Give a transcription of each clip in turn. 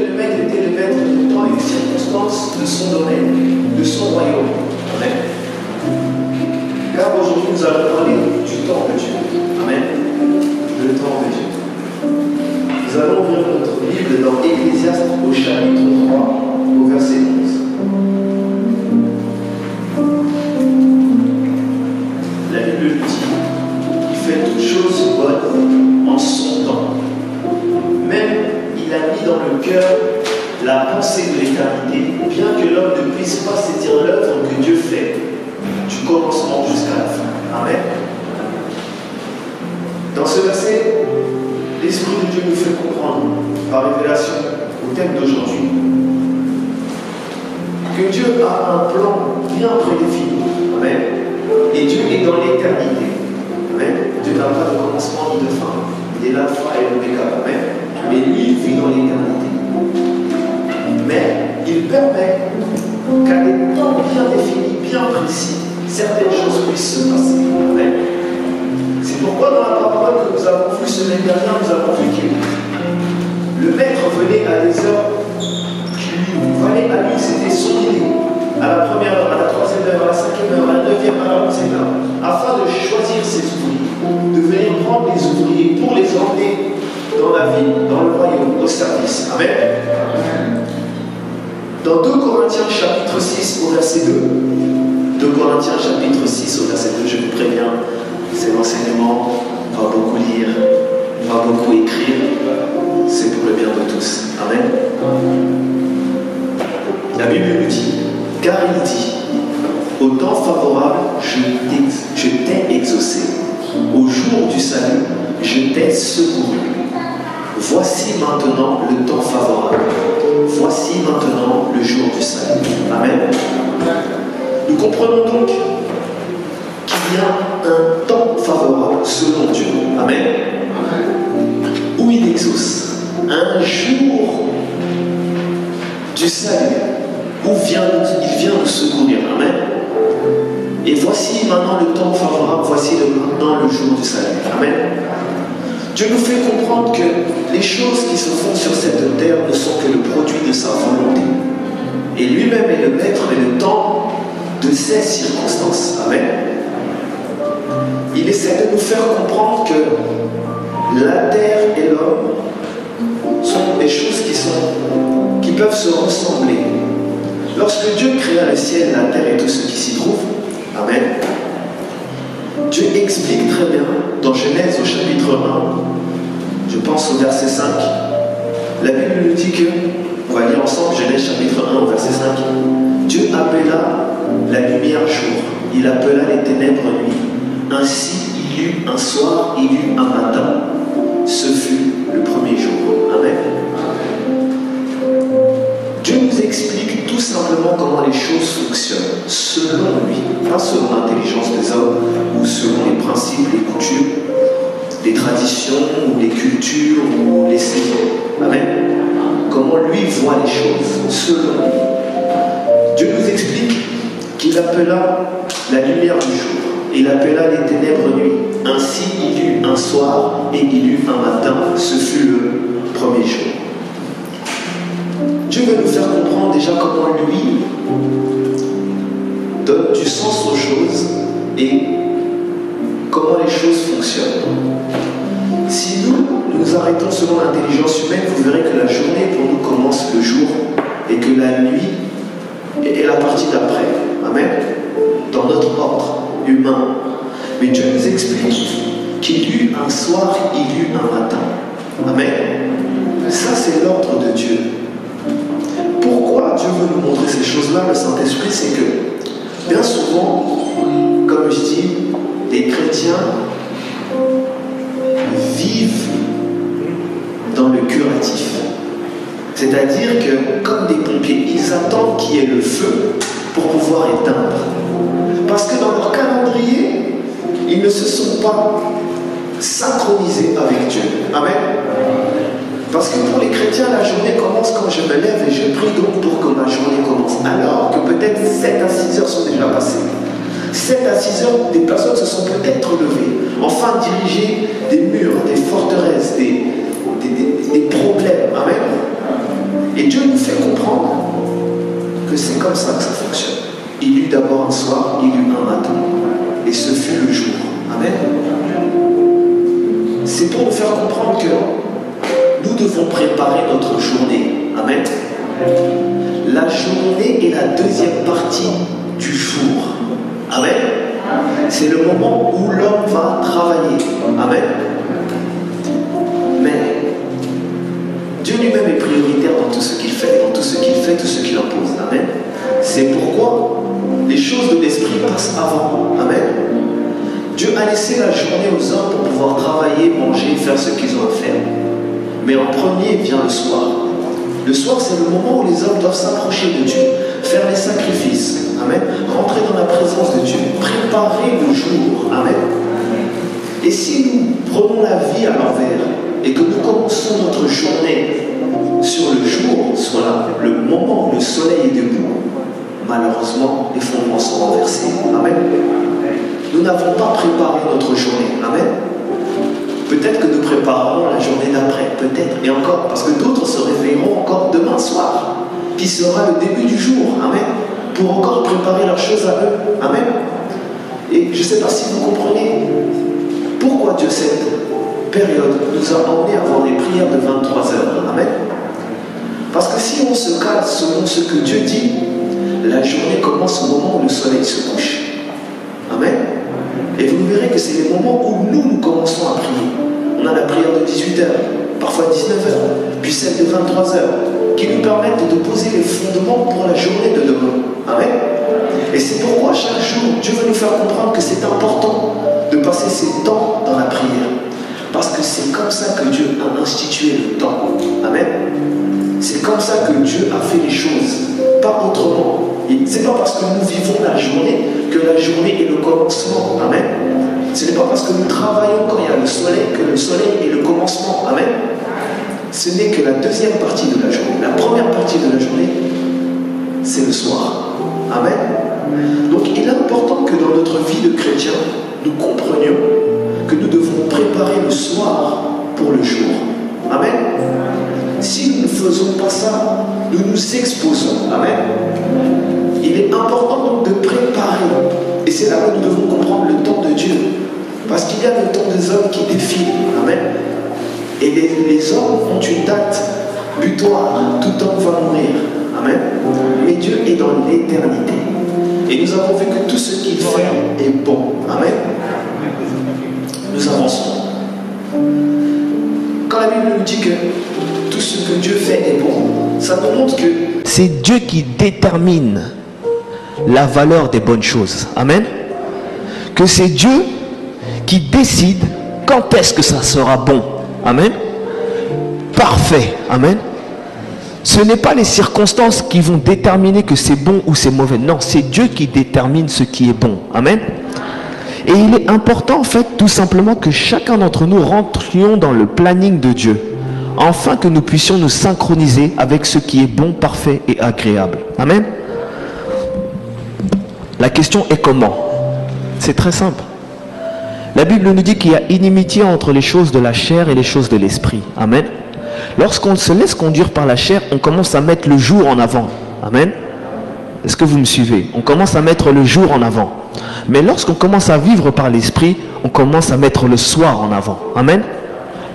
le maître était le maître du temps et des circonstances de son domaine, de son royaume. Amen. Car aujourd'hui, nous allons parler du temps de Dieu. Amen. Le temps de Dieu. Nous allons ouvrir notre Bible dans Ecclésiaste au chapitre 3, au verset 11. La Bible dit qu'il fait toutes choses bonnes en son temps. Même il a mis dans le cœur la pensée de l'éternité, bien que l'homme ne puisse pas saisir l'œuvre que Dieu fait, du commencement jusqu'à la fin. Amen. Dans ce verset, l'Esprit de Dieu nous fait comprendre, par révélation au thème d'aujourd'hui, que Dieu a un plan bien prédéfini. Amen. Et Dieu est dans l'éternité. Amen. Dieu n'a pas de commencement ni de fin. Il est l'alpha et l'oméga. Amen. Mais lui, il vit dans l'éternité. Mais il permet qu'à des temps bien définis, bien précis, certaines choses puissent se passer. Amen. C'est pourquoi dans la parole que nous avons vue semaine dernière, nous avons vu que le maître venait à des heures qui lui valaient à lui, c'était son idée. À la première heure, à la troisième heure, à la cinquième heure, à la neuvième, à la onzième heure, afin de choisir ses ouvriers, de venir prendre les ouvriers pour les emmener dans la ville, dans le royaume, au service. Amen. Dans 2 Corinthiens chapitre 6 au verset 2, 2 Corinthiens chapitre 6 au verset 2, je vous préviens, c'est l'enseignement, on va beaucoup lire, on va beaucoup écrire, c'est pour le bien de tous. Amen. La Bible nous dit, car il dit, au temps favorable, je t'ai exaucé, au jour du salut, je t'ai secouru. Voici maintenant le temps favorable. Voici maintenant le jour du salut. Amen. Nous comprenons donc qu'il y a un temps favorable selon Dieu. Amen. Où il exauce. Un jour du salut où il vient nous secourir. Amen. Et voici maintenant le temps favorable. Voici maintenant le jour du salut. Amen. Dieu nous fait comprendre que les choses qui se font sur cette terre ne sont que le produit de sa volonté. Et lui-même est le maître et le temps de ces circonstances. Amen. Il essaie de nous faire comprendre que la terre et l'homme sont des choses qui peuvent se ressembler. Lorsque Dieu créa le ciel, la terre et tout ce qui s'y trouve, Amen, Dieu explique très bien dans Genèse au chapitre 1, je pense au verset 5, la Bible nous dit que, on va lire ensemble Genèse chapitre 1 au verset 5, Dieu appela la lumière jour, il appela les ténèbres nuit, ainsi il y eut un soir, il y eut un matin, ce fut le premier jour. Amen. Dieu nous explique tout simplement comment les choses fonctionnent, selon lui, pas selon l'intelligence des hommes, ou selon les principes, les coutumes, les traditions, ou les cultures, ou les saisons. Amen. Comment lui voit les choses, selon lui. Dieu nous explique qu'il appela la lumière du jour, il appela les ténèbres nuit. Ainsi il y eut un soir et il y eut un matin, ce fut le premier jour. Dieu veut nous faire comprendre déjà comment lui donne du sens aux choses et comment les choses fonctionnent. Si nous arrêtons selon l'intelligence humaine, vous verrez que la journée pour nous commence le jour et que la nuit est la partie d'après. Amen. Dans notre ordre humain. Mais Dieu nous explique qu'il y eut un soir, il y eut un matin. Amen. Ça, c'est l'ordre de Dieu. Pourquoi Dieu veut nous montrer ces choses-là, le Saint-Esprit, c'est que bien souvent, comme je dis, les chrétiens vivent dans le curatif. C'est-à-dire que, comme des pompiers, ils attendent qu'il y ait le feu pour pouvoir éteindre. Parce que dans leur calendrier, ils ne se sont pas synchronisés avec Dieu. Amen. Parce que pour les chrétiens, la journée commence quand je me lève et je prie donc pour que ma journée commence. Alors que peut-être 7 à 6 heures sont déjà passées. 7 à 6 heures, des personnes se sont peut-être levées, enfin diriger des murs, des forteresses, des problèmes. Amen. Et Dieu nous fait comprendre que c'est comme ça que ça fonctionne. Il y eut d'abord un soir, il y eut un matin. Et ce fut le jour. Amen. C'est pour nous faire comprendre que nous devons préparer notre journée. Amen. La journée est la deuxième partie du jour. Amen. C'est le moment où l'homme va travailler. Amen. Mais Dieu lui-même est prioritaire dans tout ce qu'il fait, tout ce qu'il impose. Amen. C'est pourquoi les choses de l'esprit passent avant. Amen. Dieu a laissé la journée aux hommes pour pouvoir travailler, manger, faire ce qu'ils ont à faire. Mais en premier vient le soir. Le soir, c'est le moment où les hommes doivent s'approcher de Dieu, faire les sacrifices. Amen. Rentrer dans la présence de Dieu, préparer le jour. Amen. Et si nous prenons la vie à l'envers et que nous commençons notre journée sur le jour, sur le moment où le soleil est debout, malheureusement, les fondements sont renversés. Amen. Nous n'avons pas préparé notre journée. Amen. Peut-être que nous préparerons la journée d'après, peut-être, et encore, parce que d'autres se réveilleront encore demain soir, qui sera le début du jour. Amen. Pour encore préparer leurs choses à eux. Amen. Et je ne sais pas si vous comprenez pourquoi Dieu, cette période, nous a emmenés à avoir des prières de 23 heures. Amen. Parce que si on se cale selon ce que Dieu dit, la journée commence au moment où le soleil se couche. Amen. Et vous verrez que c'est les moments où nous commençons à prier. On a la prière de 18h, parfois 19h, puis celle de 23h, qui nous permettent de poser les fondements pour la journée de demain. Amen. Et c'est pourquoi chaque jour, Dieu veut nous faire comprendre que c'est important de passer ces temps dans la prière. Parce que c'est comme ça que Dieu a institué le temps. Amen. C'est comme ça que Dieu a fait les choses, pas autrement. Ce n'est pas parce que nous vivons la journée que la journée est le commencement. Amen. Ce n'est pas parce que nous travaillons quand il y a le soleil que le soleil est le commencement. Amen. Ce n'est que la deuxième partie de la journée. La première partie de la journée, c'est le soir. Amen. Donc il est important que dans notre vie de chrétien, nous comprenions que nous devons préparer le soir pour le jour. Amen. Si nous ne faisons pas ça, nous nous exposons. Amen. Il est important donc de préparer. Et c'est là que nous devons comprendre le temps de Dieu. Parce qu'il y a le temps des hommes qui défilent. Amen. Et les hommes ont une date butoir. Tout homme va mourir. Amen. Mais Dieu est dans l'éternité. Et nous avons vu que tout ce qu'il fait est bon. Amen. Nous avançons. Quand la Bible nous dit que tout ce que Dieu fait est bon, ça nous montre que c'est Dieu qui détermine la valeur des bonnes choses. Amen. Que c'est Dieu qui décide quand est-ce que ça sera bon. Amen. Parfait. Amen. Ce n'est pas les circonstances qui vont déterminer que c'est bon ou c'est mauvais. Non, c'est Dieu qui détermine ce qui est bon. Amen. Et il est important en fait tout simplement que chacun d'entre nous rentrions dans le planning de Dieu, afin que nous puissions nous synchroniser avec ce qui est bon, parfait et agréable. Amen. La question est comment? C'est très simple. La Bible nous dit qu'il y a inimitié entre les choses de la chair et les choses de l'esprit. Amen. Lorsqu'on se laisse conduire par la chair, on commence à mettre le jour en avant. Amen. Est-ce que vous me suivez? On commence à mettre le jour en avant. Mais lorsqu'on commence à vivre par l'esprit, on commence à mettre le soir en avant. Amen.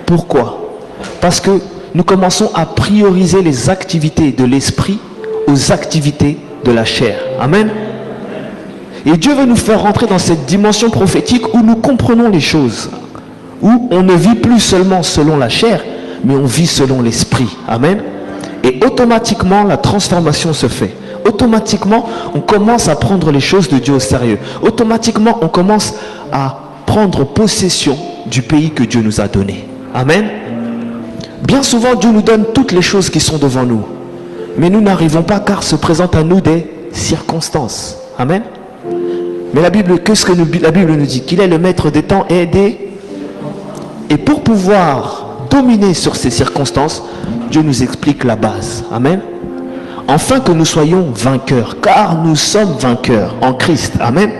Pourquoi? Parce que nous commençons à prioriser les activités de l'esprit aux activités de la chair. Amen. Et Dieu veut nous faire rentrer dans cette dimension prophétique où nous comprenons les choses. Où on ne vit plus seulement selon la chair, mais on vit selon l'esprit. Amen. Et automatiquement, la transformation se fait. Automatiquement, on commence à prendre les choses de Dieu au sérieux. Automatiquement, on commence à prendre possession du pays que Dieu nous a donné. Amen. Bien souvent, Dieu nous donne toutes les choses qui sont devant nous. Mais nous n'arrivons pas car se présentent à nous des circonstances. Amen. Mais la Bible, qu'est-ce que la Bible nous dit? Qu'il est le maître des temps et des... Et pour pouvoir dominer sur ces circonstances, Dieu nous explique la base. Amen. Afin que nous soyons vainqueurs, car nous sommes vainqueurs en Christ. Amen.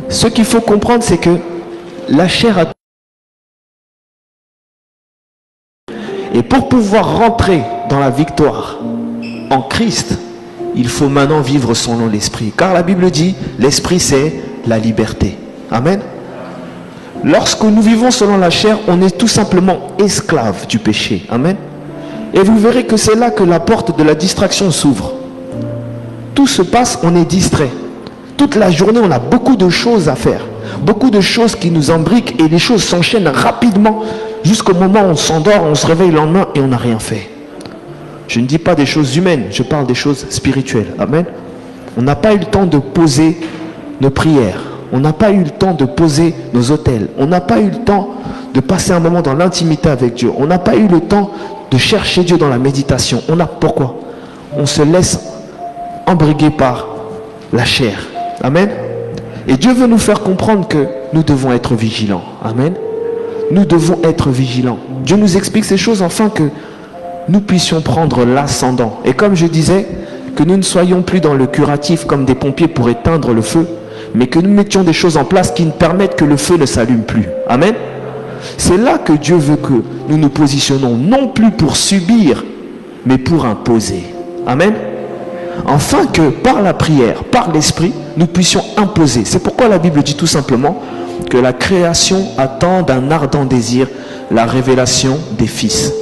Ce qu'il faut comprendre, c'est que la chair a... Et pour pouvoir rentrer dans la victoire en Christ, il faut maintenant vivre selon l'esprit. Car la Bible dit, l'esprit c'est la liberté. Amen. Lorsque nous vivons selon la chair, on est tout simplement esclave du péché. Amen. Et vous verrez que c'est là que la porte de la distraction s'ouvre. Tout se passe, on est distrait. Toute la journée, on a beaucoup de choses à faire. Beaucoup de choses qui nous imbriquent et les choses s'enchaînent rapidement jusqu'au moment où on s'endort, on se réveille le lendemain et on n'a rien fait. Je ne dis pas des choses humaines, je parle des choses spirituelles. Amen. On n'a pas eu le temps de poser nos prières. On n'a pas eu le temps de poser nos autels. On n'a pas eu le temps de passer un moment dans l'intimité avec Dieu. On n'a pas eu le temps de chercher Dieu dans la méditation. Pourquoi? On se laisse embriguer par la chair. Amen. Et Dieu veut nous faire comprendre que nous devons être vigilants. Amen. Nous devons être vigilants. Dieu nous explique ces choses afin que nous puissions prendre l'ascendant. Et comme je disais, que nous ne soyons plus dans le curatif comme des pompiers pour éteindre le feu, mais que nous mettions des choses en place qui nous permettent que le feu ne s'allume plus. Amen. C'est là que Dieu veut que nous nous positionnons, non plus pour subir, mais pour imposer. Amen. Afin que par la prière, par l'esprit, nous puissions imposer. C'est pourquoi la Bible dit tout simplement que la création attend d'un ardent désir la révélation des fils.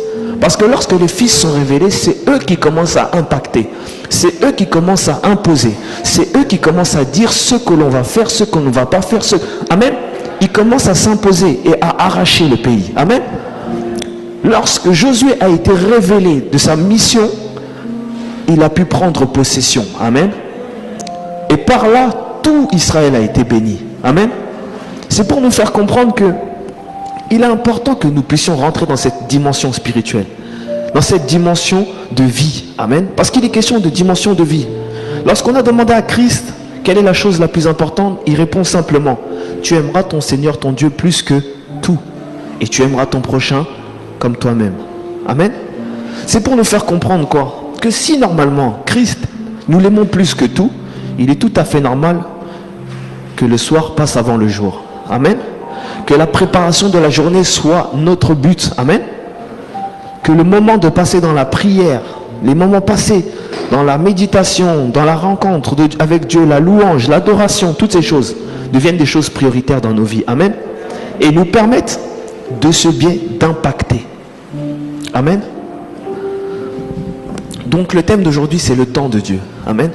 Parce que lorsque les fils sont révélés, c'est eux qui commencent à impacter. C'est eux qui commencent à imposer. C'est eux qui commencent à dire ce que l'on va faire, ce qu'on ne va pas faire. Amen. Ils commencent à s'imposer et à arracher le pays. Amen. Lorsque Josué a été révélé de sa mission, il a pu prendre possession. Amen. Et par là, tout Israël a été béni. Amen. C'est pour nous faire comprendre que il est important que nous puissions rentrer dans cette dimension spirituelle, dans cette dimension de vie. Amen. Parce qu'il est question de dimension de vie. Lorsqu'on a demandé à Christ quelle est la chose la plus importante, il répond simplement: tu aimeras ton Seigneur, ton Dieu, plus que tout. Et tu aimeras ton prochain comme toi-même. Amen. C'est pour nous faire comprendre quoi? Que si normalement Christ, nous l'aimons plus que tout, il est tout à fait normal que le soir passe avant le jour. Amen. Que la préparation de la journée soit notre but. Amen. Que le moment de passer dans la prière, les moments passés dans la méditation, dans la rencontre avec Dieu, la louange, l'adoration, toutes ces choses deviennent des choses prioritaires dans nos vies. Amen. Et nous permettent de ce bien d'impacter. Amen. Donc le thème d'aujourd'hui, c'est le temps de Dieu. Amen.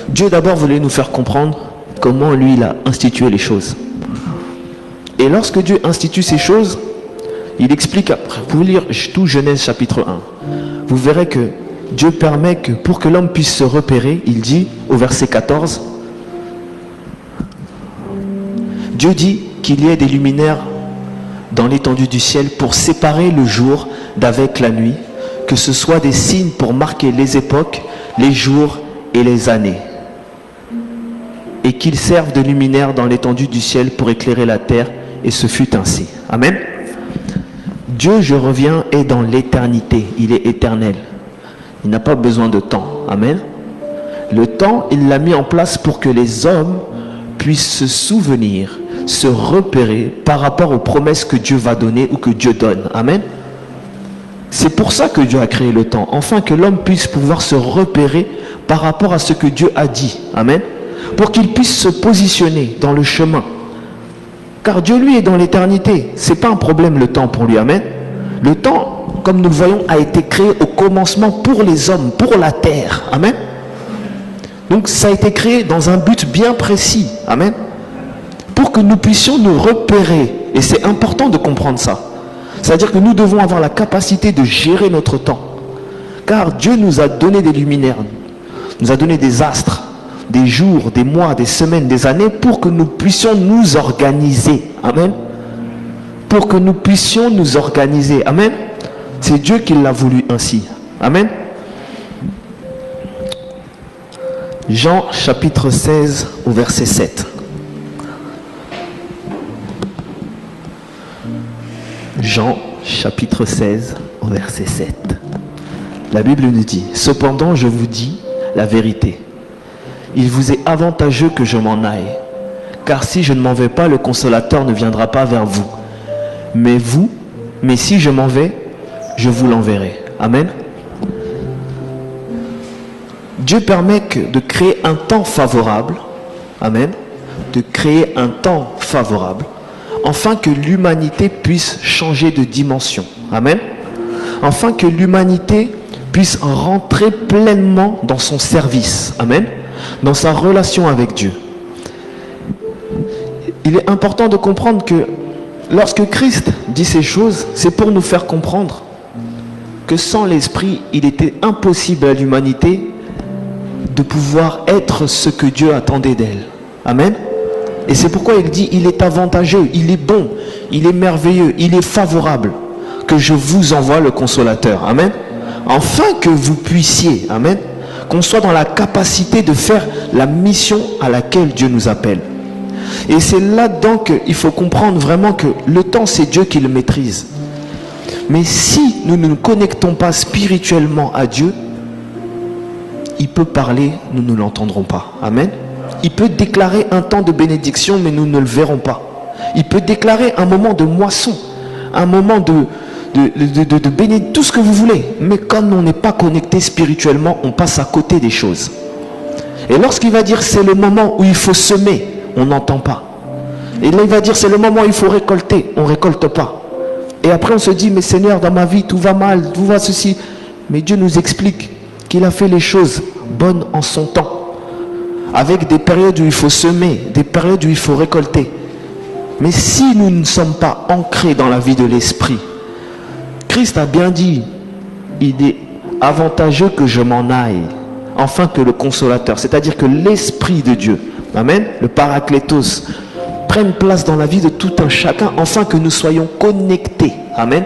Dieu d'abord voulait nous faire comprendre comment lui il a institué les choses. Et lorsque Dieu institue ces choses, il explique, vous pouvez lire tout Genèse chapitre 1. Vous verrez que Dieu permet que pour que l'homme puisse se repérer, il dit au verset 14, Dieu dit qu'il y ait des luminaires dans l'étendue du ciel pour séparer le jour d'avec la nuit, que ce soit des signes pour marquer les époques, les jours et les années, et qu'ils servent de luminaires dans l'étendue du ciel pour éclairer la terre. Et ce fut ainsi. Amen. Dieu, je reviens, est dans l'éternité. Il est éternel. Il n'a pas besoin de temps. Amen. Le temps, il l'a mis en place pour que les hommes puissent se souvenir, se repérer par rapport aux promesses que Dieu va donner ou que Dieu donne. Amen. C'est pour ça que Dieu a créé le temps. Afin que l'homme puisse pouvoir se repérer par rapport à ce que Dieu a dit. Amen. Pour qu'il puisse se positionner dans le chemin. Car Dieu, lui, est dans l'éternité. Ce n'est pas un problème le temps pour lui. Amen. Le temps, comme nous le voyons, a été créé au commencement pour les hommes, pour la terre. Amen. Donc ça a été créé dans un but bien précis. Amen. Pour que nous puissions nous repérer. Et c'est important de comprendre ça. C'est-à-dire que nous devons avoir la capacité de gérer notre temps. Car Dieu nous a donné des luminaires, nous a donné des astres, des jours, des mois, des semaines, des années, pour que nous puissions nous organiser. Amen. Pour que nous puissions nous organiser. Amen. C'est Dieu qui l'a voulu ainsi. Amen. Jean chapitre 16 au verset 7. Jean chapitre 16 au verset 7. La Bible nous dit: cependant je vous dis la vérité. Il vous est avantageux que je m'en aille, car si je ne m'en vais pas, le consolateur ne viendra pas vers vous. Mais si je m'en vais, je vous l'enverrai. Amen. Dieu permet de créer un temps favorable, amen, de créer un temps favorable, afin que l'humanité puisse changer de dimension, amen, afin que l'humanité puisse rentrer pleinement dans son service, amen, dans sa relation avec Dieu. Il est important de comprendre que lorsque Christ dit ces choses, c'est pour nous faire comprendre que sans l'Esprit, il était impossible à l'humanité de pouvoir être ce que Dieu attendait d'elle. Amen. Et c'est pourquoi il dit, il est avantageux, il est bon, il est merveilleux, il est favorable que je vous envoie le consolateur. Amen. Afin que vous puissiez, amen, qu'on soit dans la capacité de faire la mission à laquelle Dieu nous appelle. Et c'est là-dedans qu'il faut comprendre vraiment que le temps, c'est Dieu qui le maîtrise. Mais si nous ne nous connectons pas spirituellement à Dieu, il peut parler, nous ne l'entendrons pas. Amen. Il peut déclarer un temps de bénédiction, mais nous ne le verrons pas. Il peut déclarer un moment de moisson, un moment de bénédiction, tout ce que vous voulez. Mais comme on n'est pas connecté spirituellement, on passe à côté des choses. Et lorsqu'il va dire c'est le moment où il faut semer, on n'entend pas. Et là il va dire c'est le moment où il faut récolter, on ne récolte pas. Et après on se dit mais Seigneur, dans ma vie tout va mal, tout va ceci. Mais Dieu nous explique qu'il a fait les choses bonnes en son temps. Avec des périodes où il faut semer, des périodes où il faut récolter. Mais si nous ne sommes pas ancrés dans la vie de l'esprit, Christ a bien dit, il est avantageux que je m'en aille, afin que le consolateur, c'est-à-dire que l'esprit de Dieu, amen, le paraclétos, prenne place dans la vie de tout un chacun, afin que nous soyons connectés, amen,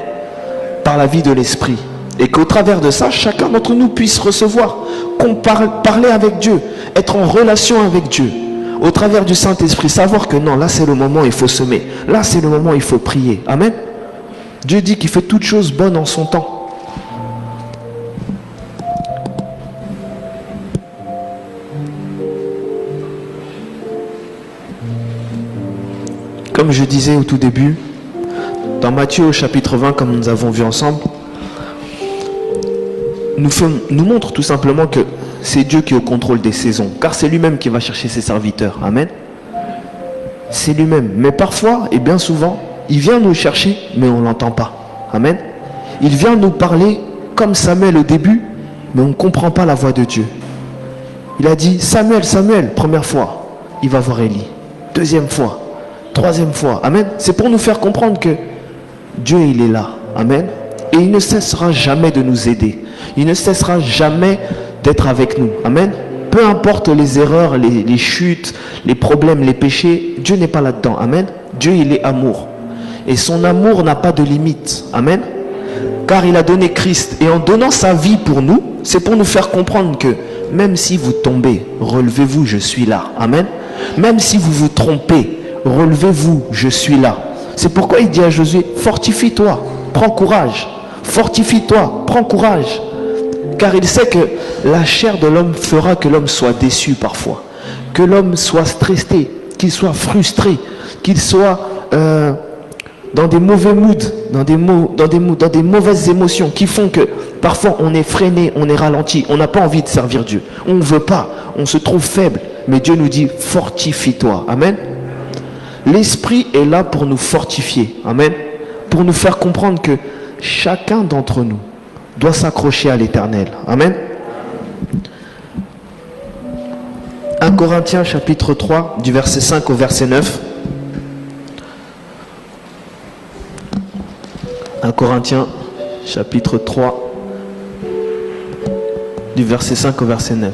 par la vie de l'esprit. Et qu'au travers de ça, chacun d'entre nous puisse recevoir, parler avec Dieu, être en relation avec Dieu, au travers du Saint-Esprit, savoir que non, là c'est le moment où il faut semer, là c'est le moment où il faut prier. Amen. Dieu dit qu'il fait toutes choses bonnes en son temps. Comme je disais au tout début, dans Matthieu au chapitre 20, comme nous avons vu ensemble, nous montre tout simplement que c'est Dieu qui est au contrôle des saisons, car c'est lui-même qui va chercher ses serviteurs. Amen. C'est lui-même. Mais parfois, et bien souvent, il vient nous chercher, mais on ne l'entend pas. Amen. Il vient nous parler comme Samuel au début, mais on ne comprend pas la voix de Dieu. Il a dit, Samuel, Samuel, première fois, il va voir Élie. Deuxième fois, troisième fois. Amen. C'est pour nous faire comprendre que Dieu, il est là. Amen. Et il ne cessera jamais de nous aider. Il ne cessera jamais d'être avec nous. Amen. Peu importe les erreurs, les chutes, les problèmes, les péchés, Dieu n'est pas là-dedans. Amen. Dieu, il est amour. Et son amour n'a pas de limite. Amen. Car il a donné Christ. Et en donnant sa vie pour nous, c'est pour nous faire comprendre que même si vous tombez, relevez-vous, je suis là. Amen. Même si vous vous trompez, relevez-vous, je suis là. C'est pourquoi il dit à Josué, fortifie-toi, prends courage. Fortifie-toi, prends courage. Car il sait que la chair de l'homme fera que l'homme soit déçu parfois. Que l'homme soit stressé, qu'il soit frustré, qu'il soit dans des mauvais moods, dans des mauvaises émotions qui font que parfois on est freiné, on est ralenti, on n'a pas envie de servir Dieu. On ne veut pas, on se trouve faible. Mais Dieu nous dit, fortifie-toi. Amen. L'Esprit est là pour nous fortifier. Amen. Pour nous faire comprendre que chacun d'entre nous doit s'accrocher à l'Éternel. Amen. 1 Corinthiens chapitre 3 du verset 5 au verset 9. 1 Corinthiens chapitre 3 du verset 5 au verset 9.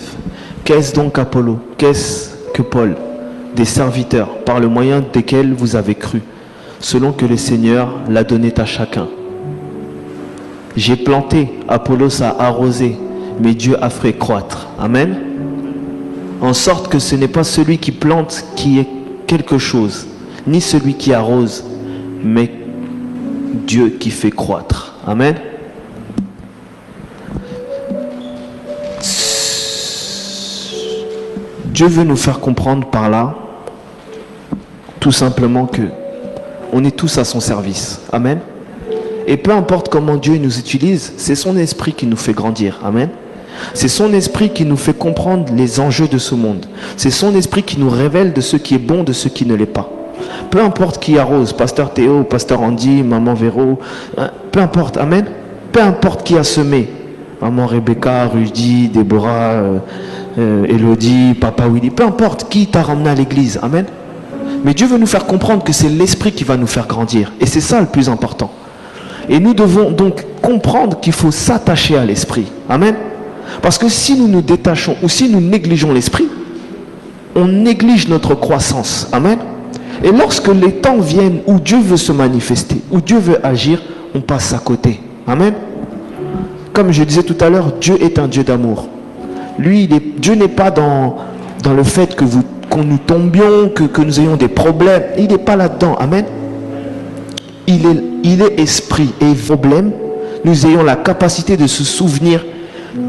Qu'est-ce donc Apollo? Qu'est-ce que Paul? Des serviteurs par le moyen desquels vous avez cru, selon que le Seigneur l'a donné à chacun. J'ai planté, Apollos a arrosé, mais Dieu a fait croître. Amen. En sorte que ce n'est pas celui qui plante qui est quelque chose, ni celui qui arrose, mais Dieu qui fait croître. Amen. Dieu veut nous faire comprendre par là, tout simplement que on est tous à son service. Amen. Et peu importe comment Dieu nous utilise, c'est son esprit qui nous fait grandir. Amen. C'est son esprit qui nous fait comprendre les enjeux de ce monde. C'est son esprit qui nous révèle de ce qui est bon, de ce qui ne l'est pas. Peu importe qui arrose, pasteur Théo, pasteur Andy, maman Véro, peu importe, amen. Peu importe qui a semé, maman Rebecca, Rudy, Déborah, Elodie, papa Willy, peu importe qui t'a ramené à l'église, amen. Mais Dieu veut nous faire comprendre que c'est l'esprit qui va nous faire grandir. Et c'est ça le plus important. Et nous devons donc comprendre qu'il faut s'attacher à l'esprit. Amen. Parce que si nous nous détachons ou si nous négligeons l'esprit, on néglige notre croissance. Amen. Et lorsque les temps viennent où Dieu veut se manifester, où Dieu veut agir, on passe à côté. Amen. Comme je disais tout à l'heure, Dieu est un Dieu d'amour. Lui, Dieu n'est pas dans le fait qu'on nous tombions, que nous ayons des problèmes. Il n'est pas là-dedans. Amen. Il est esprit et problème. Nous ayons la capacité de se souvenir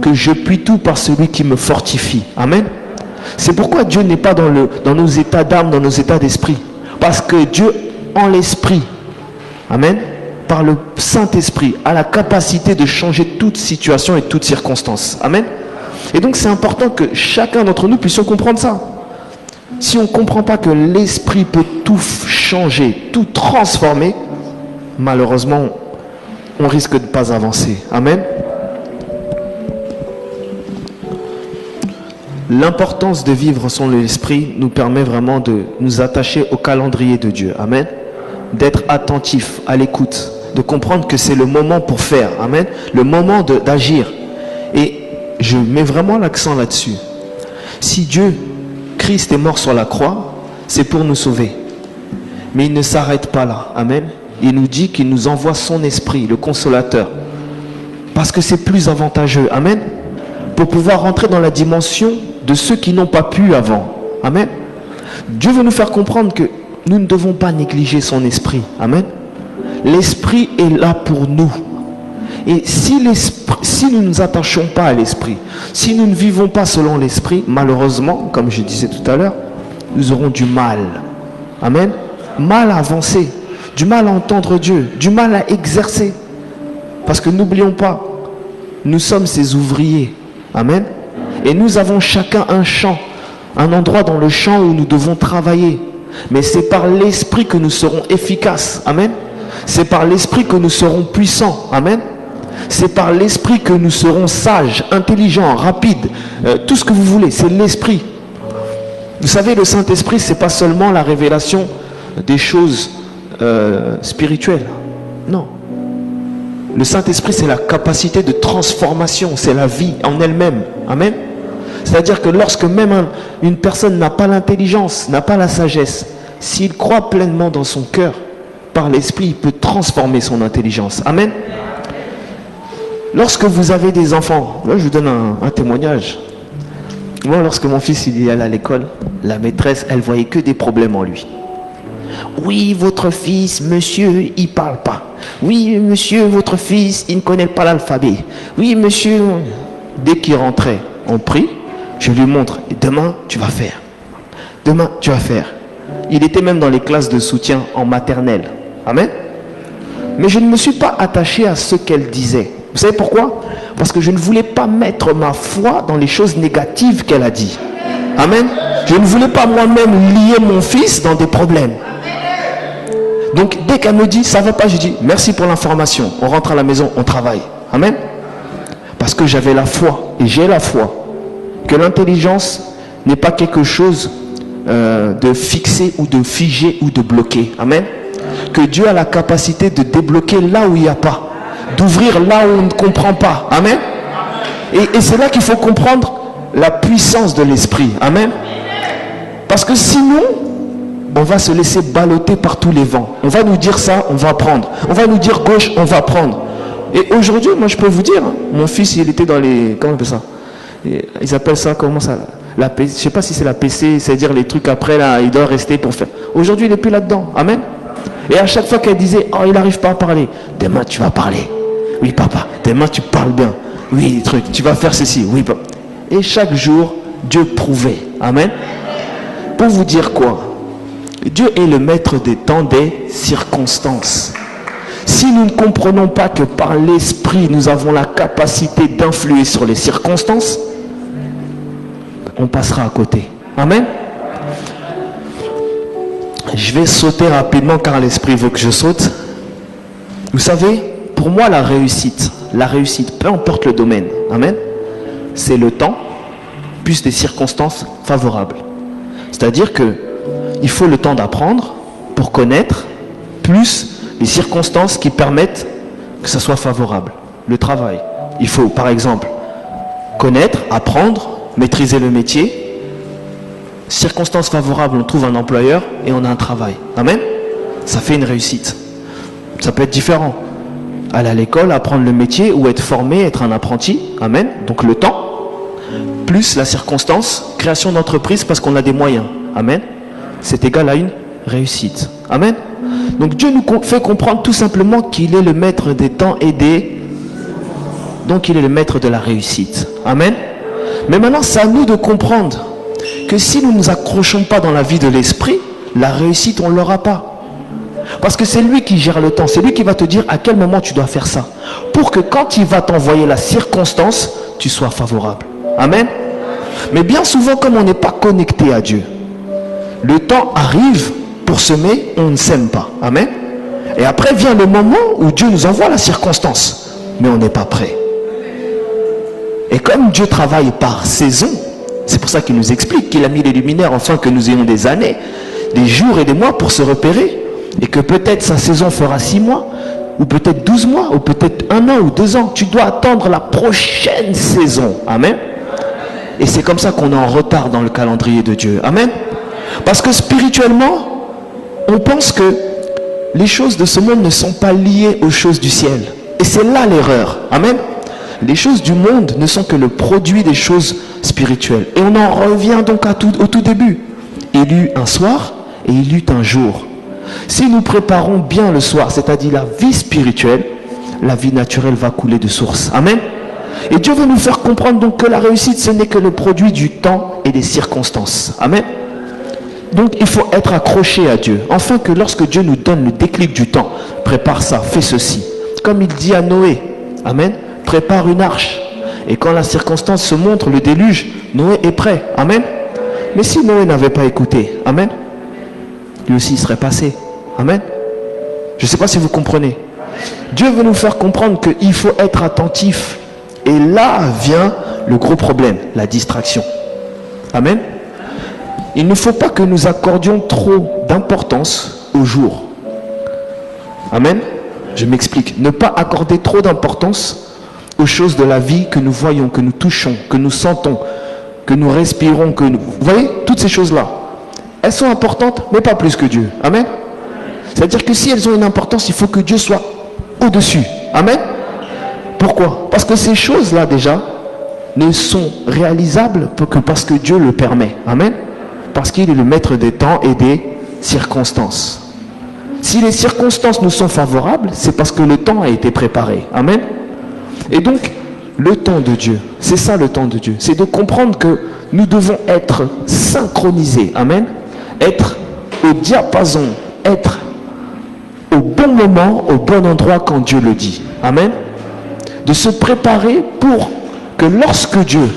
que je puis tout par celui qui me fortifie. Amen. C'est pourquoi Dieu n'est pas dans nos états d'âme, dans nos états d'esprit. Parce que Dieu, en l'esprit, amen, par le Saint-Esprit, a la capacité de changer toute situation et toute circonstance. Amen. Et donc c'est important que chacun d'entre nous puissions comprendre ça. Si on ne comprend pas que l'esprit peut tout changer, tout transformer, malheureusement, on risque de ne pas avancer. Amen. L'importance de vivre selon l'esprit nous permet vraiment de nous attacher au calendrier de Dieu. Amen. D'être attentif à l'écoute, de comprendre que c'est le moment pour faire. Amen. Le moment d'agir. Et je mets vraiment l'accent là-dessus. Si Dieu, Christ est mort sur la croix, c'est pour nous sauver. Mais il ne s'arrête pas là. Amen. Il nous dit qu'il nous envoie son esprit, le consolateur. Parce que c'est plus avantageux. Amen. Pour pouvoir rentrer dans la dimension de ceux qui n'ont pas pu avant. Amen. Dieu veut nous faire comprendre que nous ne devons pas négliger son esprit. Amen. L'esprit est là pour nous. Et si nous ne nous attachons pas à l'esprit, si nous ne vivons pas selon l'esprit, malheureusement, comme je disais tout à l'heure, nous aurons du mal. Amen. Mal à avancer, du mal à entendre Dieu, du mal à exercer. Parce que n'oublions pas, nous sommes ses ouvriers. Amen. Et nous avons chacun un champ, un endroit dans le champ où nous devons travailler. Mais c'est par l'esprit que nous serons efficaces. Amen. C'est par l'esprit que nous serons puissants. Amen. C'est par l'esprit que nous serons sages, intelligents, rapides, tout ce que vous voulez. C'est l'esprit. Vous savez, le Saint-Esprit, ce n'est pas seulement la révélation des choses spirituelles. Non. Le Saint-Esprit, c'est la capacité de transformation, c'est la vie en elle-même. Amen. C'est-à-dire que lorsque même une personne n'a pas l'intelligence, n'a pas la sagesse, s'il croit pleinement dans son cœur, par l'Esprit, il peut transformer son intelligence. Amen. Lorsque vous avez des enfants, là je vous donne un témoignage. Moi, lorsque mon fils il allait à l'école, la maîtresse, elle voyait que des problèmes en lui. Oui, votre fils, monsieur, il ne parle pas. Oui, monsieur, votre fils, il ne connaît pas l'alphabet. Oui, monsieur. Dès qu'il rentrait, on prie, je lui montre. Et demain, tu vas faire. Demain, tu vas faire. Il était même dans les classes de soutien en maternelle. Amen. Mais je ne me suis pas attaché à ce qu'elle disait. Vous savez pourquoi? Parce que je ne voulais pas mettre ma foi dans les choses négatives qu'elle a dit. Amen. Je ne voulais pas moi-même lier mon fils dans des problèmes. Donc dès qu'elle me dit ça ne va pas, je dis merci pour l'information. On rentre à la maison, on travaille. Amen. Parce que j'avais la foi et j'ai la foi que l'intelligence n'est pas quelque chose de fixé ou de figé ou de bloqué. Amen. Que Dieu a la capacité de débloquer là où il n'y a pas, d'ouvrir là où on ne comprend pas. Amen. Et c'est là qu'il faut comprendre la puissance de l'esprit. Amen. Parce que sinon, on va se laisser balloter par tous les vents. On va nous dire ça, on va prendre. On va nous dire gauche, on va prendre. Et aujourd'hui, moi je peux vous dire, mon fils, il était dans les... Comment on appelle ça? Ils appellent ça, comment ça? La PC, je ne sais pas si c'est la PC, c'est-à-dire les trucs après, là, il doit rester pour faire. Aujourd'hui, il n'est plus là-dedans. Amen. Et à chaque fois qu'elle disait, oh, il n'arrive pas à parler. Demain, tu vas parler. Oui, papa. Demain, tu parles bien. Oui, truc, tu vas faire ceci. Oui, papa. Et chaque jour, Dieu prouvait. Amen. Pour vous dire quoi? Dieu est le maître des temps, des circonstances. Si nous ne comprenons pas que par l'esprit, nous avons la capacité d'influer sur les circonstances, on passera à côté. Amen. Je vais sauter rapidement car l'esprit veut que je saute. Vous savez, pour moi, la réussite, peu importe le domaine, amen, c'est le temps plus des circonstances favorables. C'est-à-dire que il faut le temps d'apprendre pour connaître, plus les circonstances qui permettent que ça soit favorable. Le travail, il faut par exemple connaître, apprendre, maîtriser le métier. Circonstances favorables, on trouve un employeur et on a un travail. Amen. Ça fait une réussite. Ça peut être différent. Aller à l'école, apprendre le métier ou être formé, être un apprenti. Amen. Donc le temps, plus la circonstance, création d'entreprise parce qu'on a des moyens. Amen. C'est égal à une réussite. Amen. Donc Dieu nous fait comprendre tout simplement qu'il est le maître des temps et des... Donc il est le maître de la réussite. Amen. Mais maintenant, c'est à nous de comprendre que si nous ne nous accrochons pas dans la vie de l'esprit, la réussite, on ne l'aura pas. Parce que c'est lui qui gère le temps. C'est lui qui va te dire à quel moment tu dois faire ça. Pour que quand il va t'envoyer la circonstance, tu sois favorable. Amen. Mais bien souvent, comme on n'est pas connecté à Dieu, le temps arrive pour semer, on ne sème pas. Amen. Et après vient le moment où Dieu nous envoie la circonstance. Mais on n'est pas prêt. Et comme Dieu travaille par saison, c'est pour ça qu'il nous explique qu'il a mis les luminaires afin que nous ayons des années, des jours et des mois pour se repérer. Et que peut-être sa saison fera 6 mois, ou peut-être 12 mois, ou peut-être 1 an ou 2 ans. Tu dois attendre la prochaine saison. Amen. Et c'est comme ça qu'on est en retard dans le calendrier de Dieu. Amen. Parce que spirituellement, on pense que les choses de ce monde ne sont pas liées aux choses du ciel. Et c'est là l'erreur. Amen. Les choses du monde ne sont que le produit des choses spirituelles. Et on en revient donc au tout début. Il y eut un soir et il y eut un jour. Si nous préparons bien le soir, c'est-à-dire la vie spirituelle, la vie naturelle va couler de source. Amen. Et Dieu veut nous faire comprendre donc que la réussite, ce n'est que le produit du temps et des circonstances. Amen. Donc il faut être accroché à Dieu, afin que lorsque Dieu nous donne le déclic du temps, prépare ça, fais ceci. Comme il dit à Noé, amen, prépare une arche. Et quand la circonstance se montre, le déluge, Noé est prêt. Amen. Mais si Noé n'avait pas écouté, amen, lui aussi il serait passé. Amen. Je ne sais pas si vous comprenez. Dieu veut nous faire comprendre qu'il faut être attentif. Et là vient le gros problème, la distraction. Amen. Il ne faut pas que nous accordions trop d'importance au jour. Amen. Je m'explique. Ne pas accorder trop d'importance aux choses de la vie que nous voyons, que nous touchons, que nous sentons, que nous respirons, que nous... Vous voyez, toutes ces choses-là, elles sont importantes, mais pas plus que Dieu. Amen. C'est-à-dire que si elles ont une importance, il faut que Dieu soit au-dessus. Amen. Pourquoi? Parce que ces choses-là, déjà, ne sont réalisables que parce que Dieu le permet. Amen. Parce qu'il est le maître des temps et des circonstances. Si les circonstances nous sont favorables, c'est parce que le temps a été préparé. Amen. Et donc, le temps de Dieu, c'est ça le temps de Dieu. C'est de comprendre que nous devons être synchronisés. Amen. Être au diapason, être au bon moment, au bon endroit quand Dieu le dit. Amen. De se préparer pour que lorsque Dieu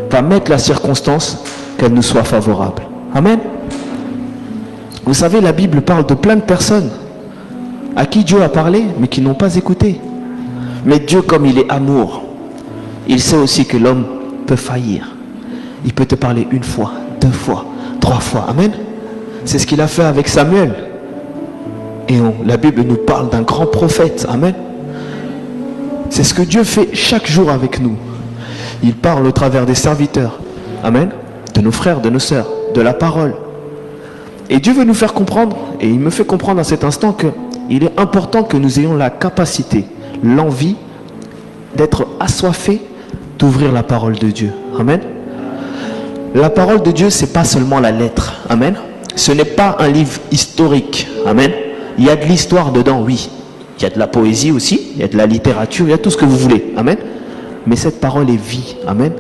va mettre la circonstance, qu'elle nous soit favorable. Amen. Vous savez, la Bible parle de plein de personnes à qui Dieu a parlé, mais qui n'ont pas écouté. Mais Dieu, comme il est amour, il sait aussi que l'homme peut faillir. Il peut te parler 1 fois, 2 fois, 3 fois. Amen. C'est ce qu'il a fait avec Samuel. Et la Bible nous parle d'un grand prophète. Amen. C'est ce que Dieu fait chaque jour avec nous. Il parle au travers des serviteurs. Amen. De nos frères, de nos sœurs, de la parole. Et Dieu veut nous faire comprendre, et il me fait comprendre à cet instant qu'il est important que nous ayons la capacité, l'envie d'être assoiffés d'ouvrir la parole de Dieu. Amen. La parole de Dieu, ce n'est pas seulement la lettre. Amen. Ce n'est pas un livre historique. Amen. Il y a de l'histoire dedans, oui. Il y a de la poésie aussi, il y a de la littérature, il y a tout ce que vous voulez. Amen. Mais cette parole est vie. Amen.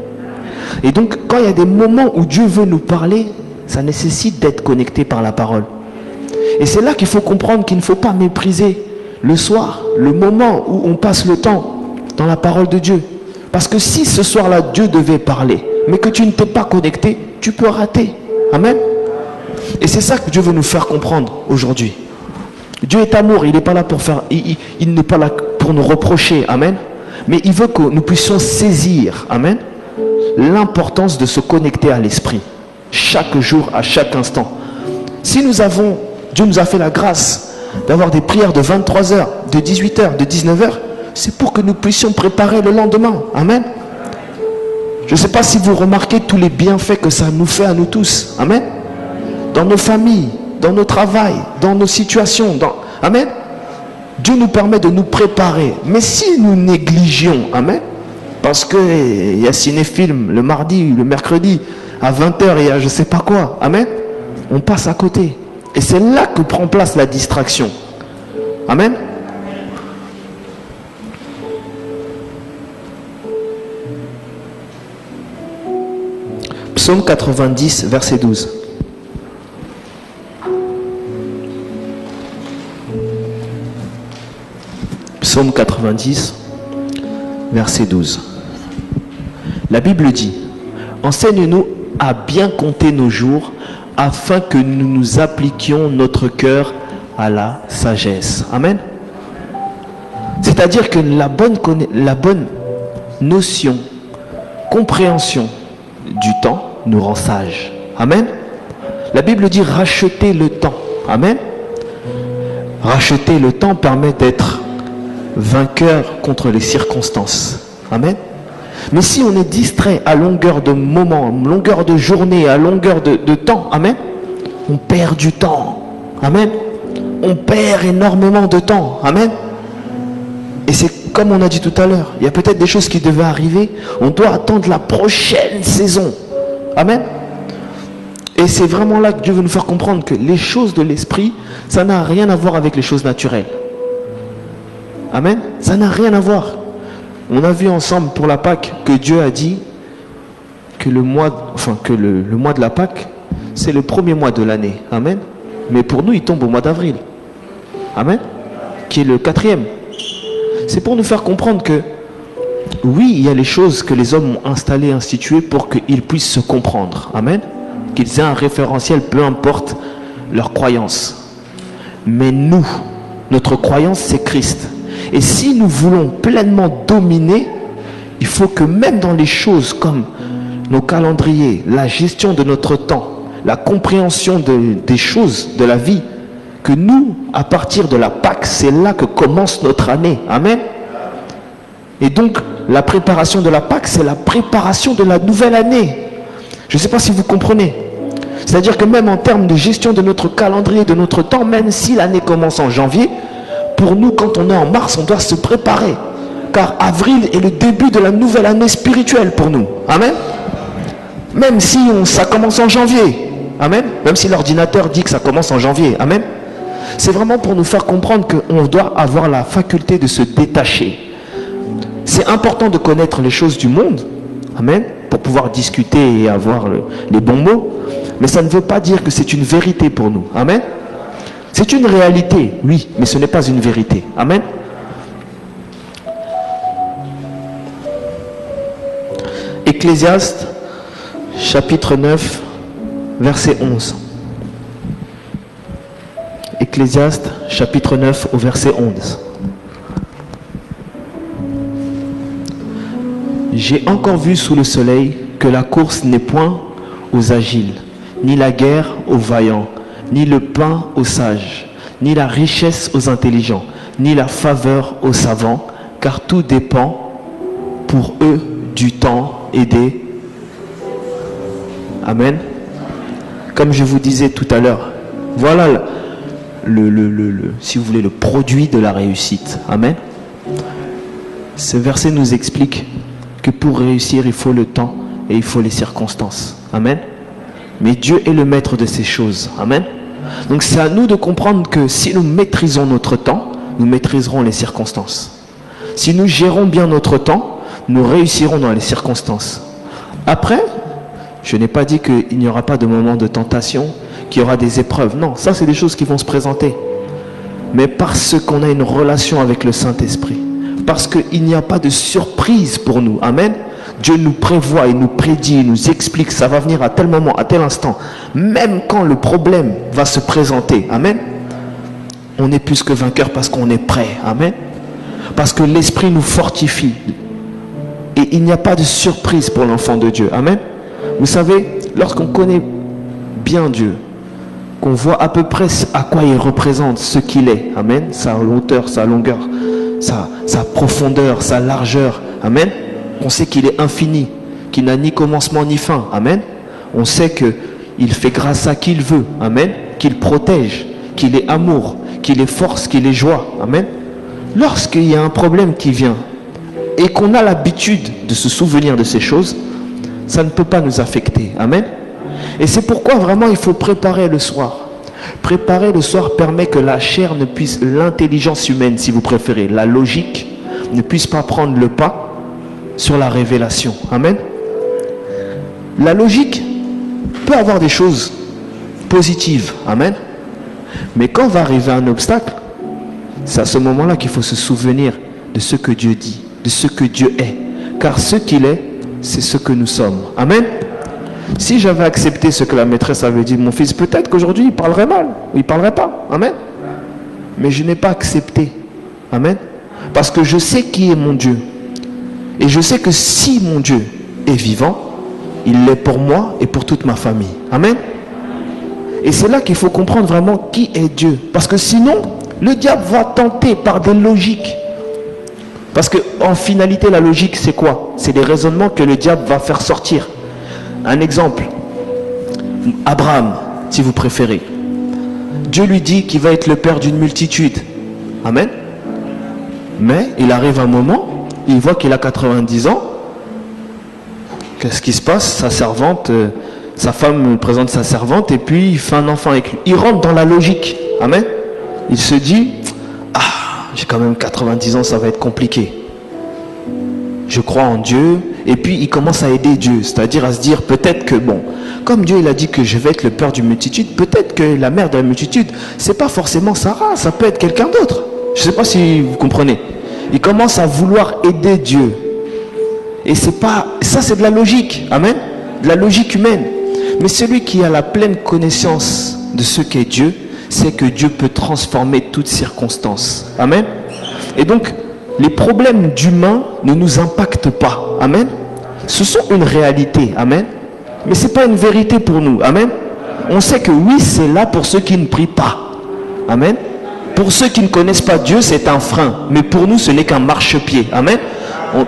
Et donc, quand il y a des moments où Dieu veut nous parler, ça nécessite d'être connecté par la parole. Et c'est là qu'il faut comprendre qu'il ne faut pas mépriser le soir, le moment où on passe le temps dans la parole de Dieu. Parce que si ce soir-là, Dieu devait parler, mais que tu ne t'es pas connecté, tu peux rater. Amen. Et c'est ça que Dieu veut nous faire comprendre aujourd'hui. Dieu est amour, il n'est pas là pour faire, il n'est pas là pour nous reprocher. Amen. Mais il veut que nous puissions saisir, amen, l'importance de se connecter à l'esprit. Chaque jour, à chaque instant. Si Dieu nous a fait la grâce d'avoir des prières de 23 heures, de 18 heures, de 19 heures, c'est pour que nous puissions préparer le lendemain. Amen. Je ne sais pas si vous remarquez tous les bienfaits que ça nous fait à nous tous. Amen. Dans nos familles, dans nos travails, dans nos situations. Amen. Dieu nous permet de nous préparer. Mais si nous négligions, amen, parce qu'il y a ciné-film le mardi, le mercredi, à 20h, il y a je ne sais pas quoi, amen, on passe à côté. Et c'est là que prend place la distraction. Amen. Psaume 90, verset 12. Psaume 90, verset 12. La Bible dit, « Enseigne-nous à bien compter nos jours, afin que nous nous appliquions notre cœur à la sagesse. » Amen. C'est-à-dire que la bonne notion, compréhension du temps nous rend sages. Amen. La Bible dit racheter le temps. Amen. Racheter le temps permet d'être vainqueur contre les circonstances. Amen. Mais si on est distrait à longueur de moment, à longueur de journée, à longueur de temps, amen, on perd du temps. Amen. On perd énormément de temps. Amen. Et c'est comme on a dit tout à l'heure, il y a peut-être des choses qui devaient arriver, on doit attendre la prochaine saison. Amen. Et c'est vraiment là que Dieu veut nous faire comprendre que les choses de l'esprit, ça n'a rien à voir avec les choses naturelles. Amen. Ça n'a rien à voir. On a vu ensemble pour la Pâque que Dieu a dit que le mois de la Pâque, c'est le premier mois de l'année. Amen. Mais pour nous, il tombe au mois d'avril. Amen. Qui est le 4e. C'est pour nous faire comprendre que oui, il y a les choses que les hommes ont installées, instituées pour qu'ils puissent se comprendre. Amen. Qu'ils aient un référentiel, peu importe leur croyance. Mais nous, notre croyance, c'est Christ. Et si nous voulons pleinement dominer, il faut que même dans les choses comme nos calendriers, la gestion de notre temps, la compréhension des choses de la vie, que nous, à partir de la Pâque, c'est là que commence notre année. Amen. Et donc, la préparation de la Pâque, c'est la préparation de la nouvelle année. Je ne sais pas si vous comprenez. C'est-à-dire que même en termes de gestion de notre calendrier, de notre temps, même si l'année commence en janvier, pour nous, quand on est en mars, on doit se préparer. Car avril est le début de la nouvelle année spirituelle pour nous. Amen. Même si ça commence en janvier. Amen. Même si l'ordinateur dit que ça commence en janvier. Amen. C'est vraiment pour nous faire comprendre qu'on doit avoir la faculté de se détacher. C'est important de connaître les choses du monde. Amen. Pour pouvoir discuter et avoir les bons mots. Mais ça ne veut pas dire que c'est une vérité pour nous. Amen. C'est une réalité, oui, mais ce n'est pas une vérité. Amen. Ecclésiaste, chapitre 9, verset 11. Ecclésiaste, chapitre 9, au verset 11. J'ai encore vu sous le soleil que la course n'est point aux agiles, ni la guerre aux vaillants, ni le pain aux sages, ni la richesse aux intelligents, ni la faveur aux savants, car tout dépend pour eux du temps et des... Amen. Comme je vous disais tout à l'heure, voilà si vous voulez, le produit de la réussite. Amen. Ce verset nous explique que pour réussir, il faut le temps et il faut les circonstances. Amen. Mais Dieu est le maître de ces choses. Amen. Donc c'est à nous de comprendre que si nous maîtrisons notre temps, nous maîtriserons les circonstances. Si nous gérons bien notre temps, nous réussirons dans les circonstances. Après, je n'ai pas dit qu'il n'y aura pas de moments de tentation, qu'il y aura des épreuves. Non, ça c'est des choses qui vont se présenter. mais parce qu'on a une relation avec le Saint-Esprit. Parce qu'il n'y a pas de surprise pour nous. Amen. Dieu nous prévoit, il nous prédit, il nous explique, ça va venir à tel moment, à tel instant. Même quand le problème va se présenter. Amen. On est plus que vainqueur parce qu'on est prêt. Amen. Parce que l'Esprit nous fortifie. Et il n'y a pas de surprise pour l'enfant de Dieu. Amen. Vous savez, lorsqu'on connaît bien Dieu, qu'on voit à peu près à quoi il représente, ce qu'il est. Amen. Sa hauteur, sa longueur, sa profondeur, sa largeur. Amen. On sait qu'il est infini, qu'il n'a ni commencement ni fin. Amen. On sait qu'il fait grâce à qui il veut. Amen. Qu'il protège, qu'il est amour, qu'il est force, qu'il est joie. Amen. Lorsqu'il y a un problème qui vient et qu'on a l'habitude de se souvenir de ces choses, ça ne peut pas nous affecter. Amen. Et c'est pourquoi vraiment il faut préparer le soir. Préparer le soir permet que la chair ne puisse, l'intelligence humaine si vous préférez, la logique, ne puisse pas prendre le pas sur la révélation. Amen. La logique peut avoir des choses positives. Amen. Mais quand va arriver un obstacle, c'est à ce moment-là qu'il faut se souvenir de ce que Dieu dit, de ce que Dieu est. Car ce qu'il est, c'est ce que nous sommes. Amen. Si j'avais accepté ce que la maîtresse avait dit de mon fils, peut-être qu'aujourd'hui il parlerait mal, ou il ne parlerait pas. Amen. Mais je n'ai pas accepté. Amen. Parce que je sais qui est mon Dieu. Et je sais que si mon Dieu est vivant, il l'est pour moi et pour toute ma famille. Amen. Et c'est là qu'il faut comprendre vraiment qui est Dieu. Parce que sinon, le diable va tenter par des logiques. Parce qu'en finalité, la logique, c'est quoi? C'est des raisonnements que le diable va faire sortir. Un exemple. Abraham, si vous préférez. Dieu lui dit qu'il va être le père d'une multitude. Amen. Mais il arrive un moment, il voit qu'il a 90 ans. Qu'est-ce qui se passe? Sa servante, sa femme présente sa servante et puis il fait un enfant avec lui. Il rentre dans la logique. Amen. Il se dit, ah, j'ai quand même 90 ans, ça va être compliqué. Je crois en Dieu. Et puis il commence à aider Dieu. C'est-à-dire à se dire peut-être que, bon, comme Dieu il a dit que je vais être le père d'une multitude, peut-être que la mère de la multitude, c'est pas forcément Sarah, ça peut être quelqu'un d'autre. Je ne sais pas si vous comprenez. Il commence à vouloir aider Dieu. Et c'est pas, ça c'est de la logique. Amen. De la logique humaine. Mais celui qui a la pleine connaissance de ce qu'est Dieu, c'est que Dieu peut transformer toutes circonstances. Amen. Et donc, les problèmes d'humains ne nous impactent pas. Amen. Ce sont une réalité. Amen. Mais ce n'est pas une vérité pour nous. Amen. On sait que oui, c'est là pour ceux qui ne prient pas. Amen. Pour ceux qui ne connaissent pas Dieu, c'est un frein. Mais pour nous, ce n'est qu'un marchepied. Amen.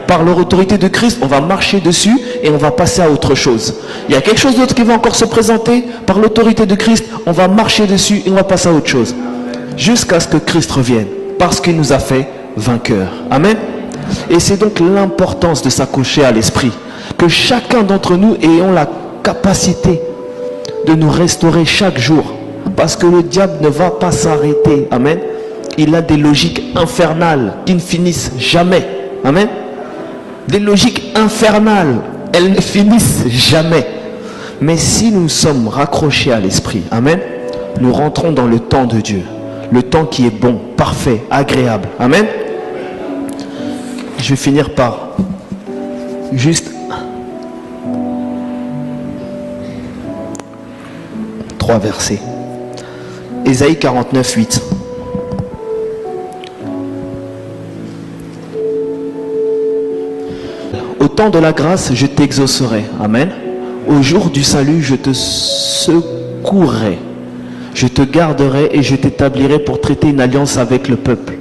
Par leur autorité de Christ, on va marcher dessus et on va passer à autre chose. Il y a quelque chose d'autre qui va encore se présenter. Par l'autorité de Christ, on va marcher dessus et on va passer à autre chose. Jusqu'à ce que Christ revienne. Parce qu'il nous a fait vainqueurs. Amen. Et c'est donc l'importance de s'accrocher à l'esprit. Que chacun d'entre nous ayons la capacité de nous restaurer chaque jour. Parce que le diable ne va pas s'arrêter. Amen. Il a des logiques infernales qui ne finissent jamais. Amen. Des logiques infernales. Elles ne finissent jamais. Mais si nous sommes raccrochés à l'esprit, amen, nous rentrons dans le temps de Dieu. Le temps qui est bon, parfait, agréable. Amen. Je vais finir par juste 3 versets. Ésaïe 49, 8. Au temps de la grâce, je t'exaucerai. Amen. Au jour du salut, je te secouerai. Je te garderai et je t'établirai pour traiter une alliance avec le peuple,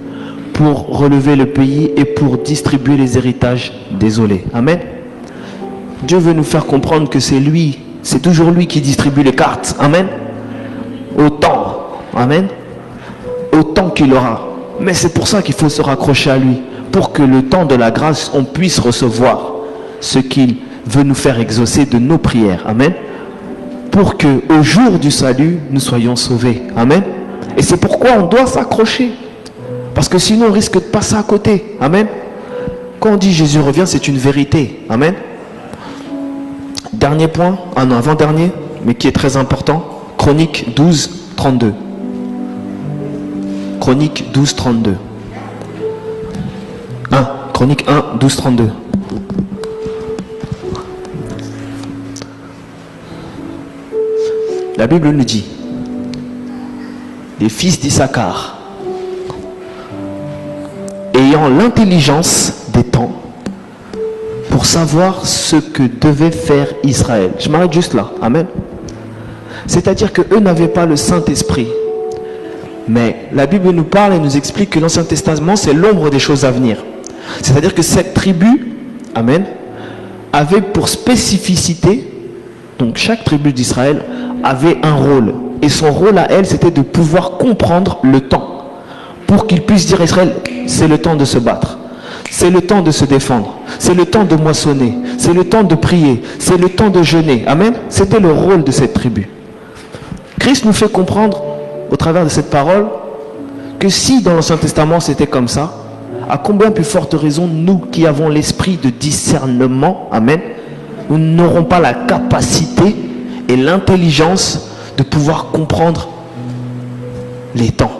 pour relever le pays et pour distribuer les héritages désolés. Amen. Dieu veut nous faire comprendre que c'est lui, c'est toujours lui qui distribue les cartes. Amen. Au temps. Amen. Au temps qu'il aura. Mais c'est pour ça qu'il faut se raccrocher à lui. Pour que le temps de la grâce, on puisse recevoir ce qu'il veut nous faire exaucer de nos prières. Amen. Pour que au jour du salut, nous soyons sauvés. Amen. Et c'est pourquoi on doit s'accrocher. Parce que sinon, on risque de passer à côté. Amen. Quand on dit Jésus revient, c'est une vérité. Amen. Dernier point, ah non, avant-dernier, mais qui est très important. Chronique 12, 32. Chronique 12, 32. 1. Chronique 1, 12, 32. La Bible nous dit, les fils d'Issachar, ayant l'intelligence des temps, pour savoir ce que devait faire Israël. Je m'arrête juste là. Amen. C'est-à-dire qu'eux n'avaient pas le Saint-Esprit. Mais la Bible nous parle et nous explique que l'Ancien Testament, c'est l'ombre des choses à venir. C'est-à-dire que cette tribu, amen, avait pour spécificité, donc chaque tribu d'Israël avait un rôle. Et son rôle à elle, c'était de pouvoir comprendre le temps. Pour qu'ils puissent dire à Israël, c'est le temps de se battre. C'est le temps de se défendre. C'est le temps de moissonner. C'est le temps de prier. C'est le temps de jeûner. Amen. C'était le rôle de cette tribu. Christ nous fait comprendre, au travers de cette parole, que si dans l'Ancien Testament c'était comme ça, à combien plus forte raison, nous qui avons l'esprit de discernement, amen, nous n'aurons pas la capacité et l'intelligence de pouvoir comprendre les temps.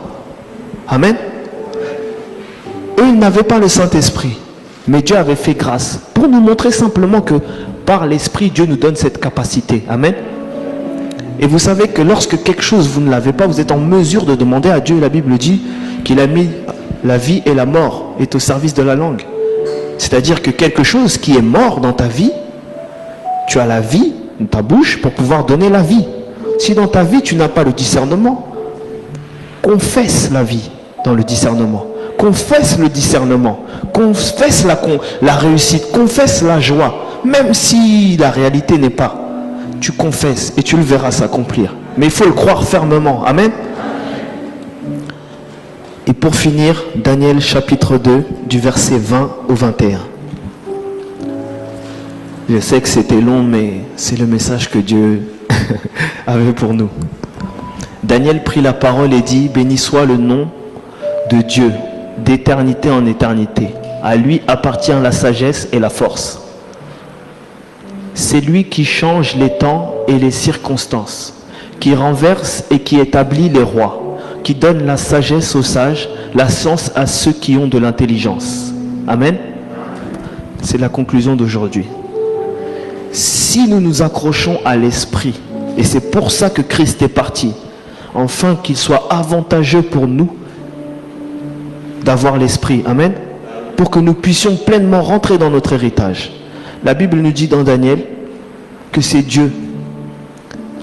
Amen. Eux, ils n'avaient pas le Saint-Esprit, mais Dieu avait fait grâce pour nous montrer simplement que par l'Esprit, Dieu nous donne cette capacité. Amen. Et vous savez que lorsque quelque chose, vous ne l'avez pas, vous êtes en mesure de demander à Dieu. La Bible dit qu'il a mis la vie et la mort est au service de la langue. C'est-à-dire que quelque chose qui est mort dans ta vie, tu as la vie dans ta bouche pour pouvoir donner la vie. Si dans ta vie, tu n'as pas le discernement, confesse la vie dans le discernement. Confesse le discernement. Confesse la réussite. Confesse la joie. Même si la réalité n'est pas. Tu confesses et tu le verras s'accomplir. Mais il faut le croire fermement. Amen. Et pour finir, Daniel chapitre 2, du verset 20 au 21. Je sais que c'était long, mais c'est le message que Dieu avait pour nous. Daniel prit la parole et dit, béni soit le nom de Dieu, d'éternité en éternité. À lui appartient la sagesse et la force. C'est lui qui change les temps et les circonstances, qui renverse et qui établit les rois, qui donne la sagesse aux sages, la science à ceux qui ont de l'intelligence. Amen. C'est la conclusion d'aujourd'hui. Si nous nous accrochons à l'esprit, et c'est pour ça que Christ est parti, afin qu'il soit avantageux pour nous d'avoir l'esprit. Amen. Pour que nous puissions pleinement rentrer dans notre héritage. La Bible nous dit dans Daniel que c'est Dieu.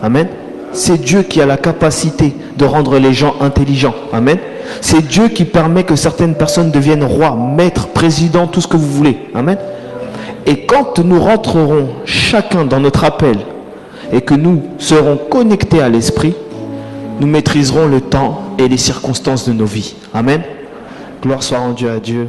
Amen. C'est Dieu qui a la capacité de rendre les gens intelligents. Amen. C'est Dieu qui permet que certaines personnes deviennent rois, maîtres, présidents, tout ce que vous voulez. Amen. Et quand nous rentrerons chacun dans notre appel et que nous serons connectés à l'esprit, nous maîtriserons le temps et les circonstances de nos vies. Amen. Gloire soit rendue à Dieu.